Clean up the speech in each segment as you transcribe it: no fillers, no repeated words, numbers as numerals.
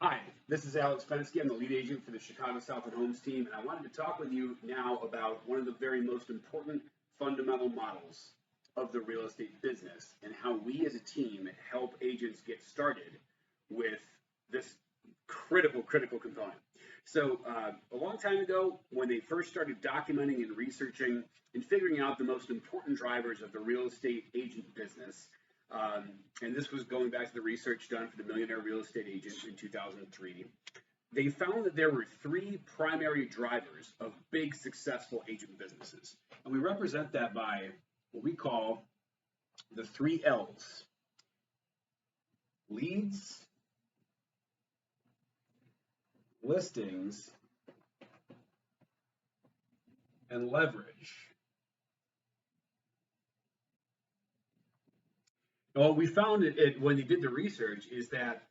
Hi, this is Alex Fenske. I'm the lead agent for the Chicago Southland Homes team, and I wanted to talk with you now about one of the very most important fundamental models of the real estate business and how we as a team help agents get started with this critical component. So, a long time ago, when they first started documenting and researching and figuring out the most important drivers of the real estate agent business, um, and this was going back to the research done for the Millionaire Real Estate Agent in 2003. They found that there were three primary drivers of big successful agent businesses. And we represent that by what we call the three L's: leads, listings, and leverage. And what we found when they did the research is that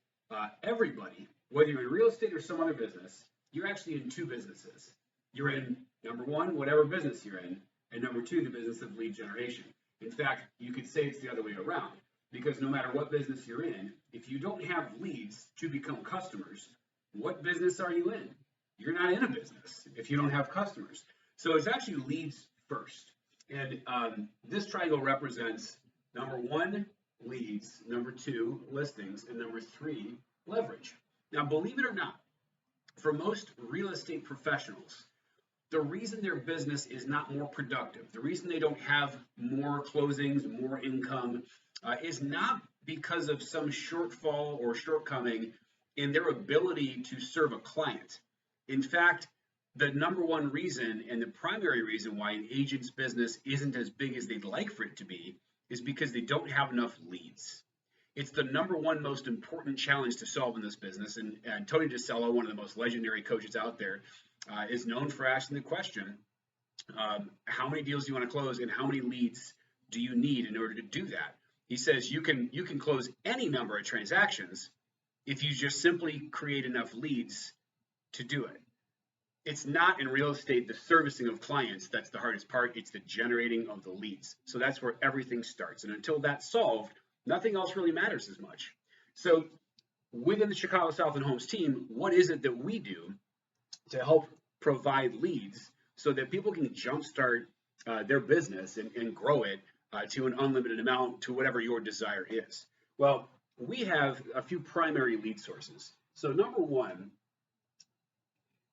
everybody, whether you're in real estate or some other business, you're actually in two businesses. You're in, number one, whatever business you're in, and number two, the business of lead generation. In fact, you could say it's the other way around, because no matter what business you're in, if you don't have leads to become customers, what business are you in? You're not in a business if you don't have customers. So it's actually leads first. And this triangle represents number one, leads, number two, listings, and number three, leverage. Now, believe it or not, for most real estate professionals, the reason their business is not more productive, the reason they don't have more closings, more income, is not because of some shortfall or shortcoming in their ability to serve a client. In fact, the number one reason and the primary reason why an agent's business isn't as big as they'd like for it to be is because they don't have enough leads. It's the number one most important challenge to solve in this business. And Tony DeCello, one of the most legendary coaches out there, is known for asking the question, how many deals do you want to close and how many leads do you need in order to do that? He says you can close any number of transactions if you just simply create enough leads to do it. It's not in real estate the servicing of clients that's the hardest part. It's the generating of the leads. So that's where everything starts. And until that's solved, nothing else really matters as much. So within the Chicago Southland Homes team, what is it that we do to help provide leads so that people can jumpstart their business and grow it to an unlimited amount, to whatever your desire is? Well, we have a few primary lead sources. So number one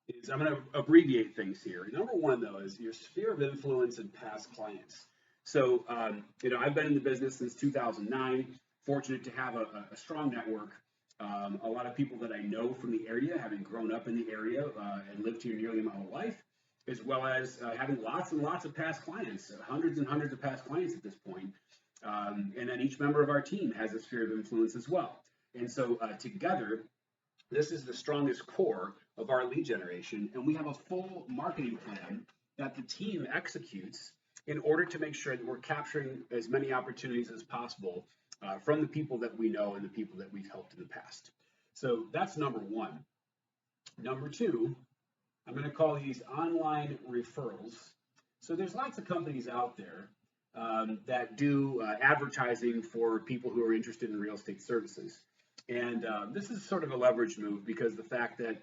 is, I'm going to abbreviate things here. Number one, though, is your sphere of influence and past clients. So, I've been in the business since 2009, fortunate to have a strong network. A lot of people that I know from the area, having grown up in the area and lived here nearly my whole life, as well as having lots and lots of past clients, hundreds and hundreds of past clients at this point. And then each member of our team has a sphere of influence as well. And so together, this is the strongest core of our lead generation, and we have a full marketing plan that the team executes in order to make sure that we're capturing as many opportunities as possible from the people that we know and the people that we've helped in the past. So that's number one. Number two, I'm going to call these online referrals. So there's lots of companies out there that do advertising for people who are interested in real estate services. And this is sort of a leverage move because the fact that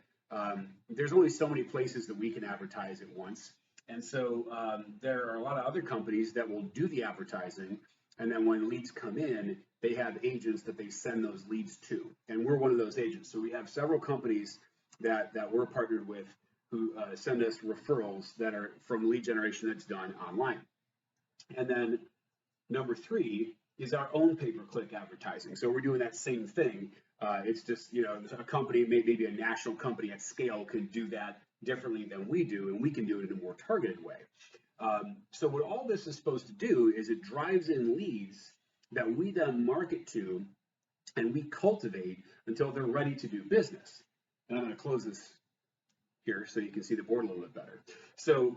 there's only so many places that we can advertise at once. And so there are a lot of other companies that will do the advertising. And then when leads come in, they have agents that they send those leads to. And we're one of those agents. So we have several companies that we're partnered with who send us referrals that are from lead generation that's done online. And then number three is our own pay-per-click advertising. So we're doing that same thing. It's just, a company, maybe a national company at scale can do that differently than we do, and we can do it in a more targeted way. So what all this is supposed to do is it drives in leads that we then market to and we cultivate until they're ready to do business. And I'm going to close this here so you can see the board a little bit better. So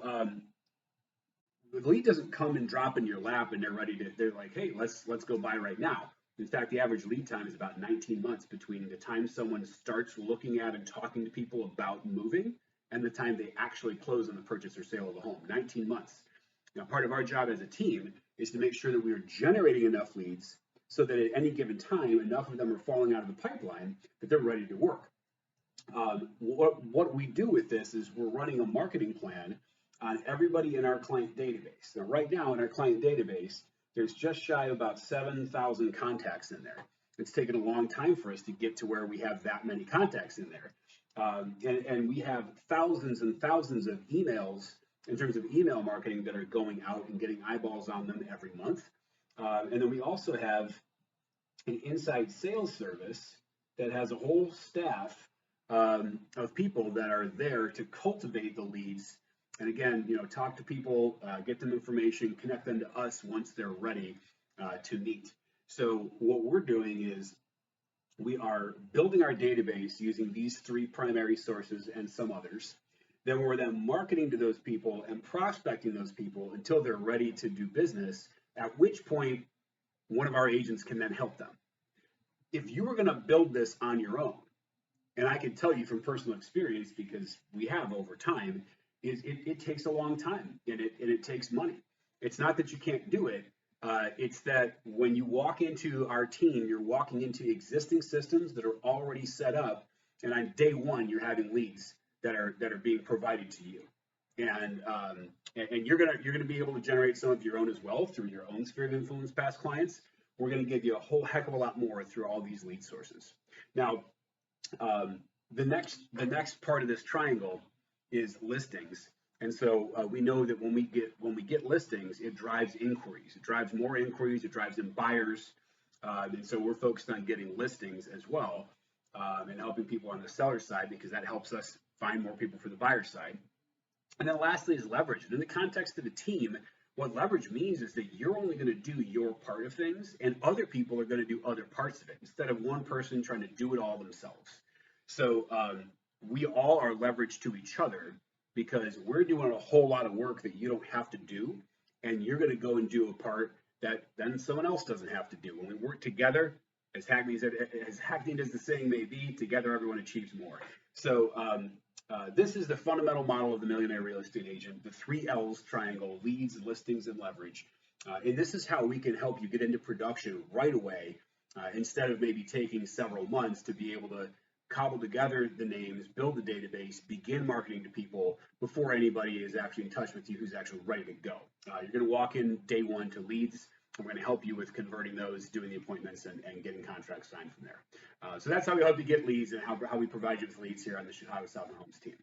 the lead doesn't come and drop in your lap and they're like, hey, let's go buy right now. In fact, the average lead time is about 19 months between the time someone starts looking at and talking to people about moving and the time they actually close on the purchase or sale of the home. 19 months. Now, part of our job as a team is to make sure that we are generating enough leads so that at any given time, enough of them are falling out of the pipeline that they're ready to work. What we do with this is we're running a marketing plan on everybody in our client database. Now, right now in our client database, there's just shy of about 7,000 contacts in there. It's taken a long time for us to get to where we have that many contacts in there. And we have thousands and thousands of emails in terms of email marketing that are going out and getting eyeballs on them every month. And then we also have an inside sales service that has a whole staff of people that are there to cultivate the leads. And again, talk to people, get them information, connect them to us once they're ready to meet. So what we're doing is we are building our database using these three primary sources and some others. Then we're marketing to those people and prospecting those people until they're ready to do business, at which point one of our agents can then help them. If you were going to build this on your own, and I can tell you from personal experience, because we have over time, is it takes a long time and it takes money. It's not that you can't do it. It's that when you walk into our team, you're walking into existing systems that are already set up, and on day one, you're having leads that are being provided to you, and you're gonna be able to generate some of your own as well through your own sphere of influence past clients. We're gonna give you a whole heck of a lot more through all these lead sources. Now, the next part of this triangle is listings. And so we know that when we get listings, it drives inquiries. It drives more inquiries. It drives in buyers. And so we're focused on getting listings as well, and helping people on the seller side, because that helps us find more people for the buyer side. And then lastly is leverage. And in the context of the team, what leverage means is that you're only going to do your part of things, and other people are going to do other parts of it, instead of one person trying to do it all themselves. So we all are leveraged to each other, because we're doing a whole lot of work that you don't have to do, and you're going to go and do a part that then someone else doesn't have to do. When we work together, as hackneyed as the saying may be, together everyone achieves more. So this is the fundamental model of the millionaire real estate agent, the 3 L's triangle: leads, listings, and leverage. And this is how we can help you get into production right away, instead of maybe taking several months to be able to cobble together the names, build the database, begin marketing to people before anybody is actually in touch with you who's actually ready to go. You're going to walk in day one to leads. We're going to help you with converting those, doing the appointments, and getting contracts signed from there. So that's how we help you get leads, and how we provide you with leads here on the Chicago Southland Homes team.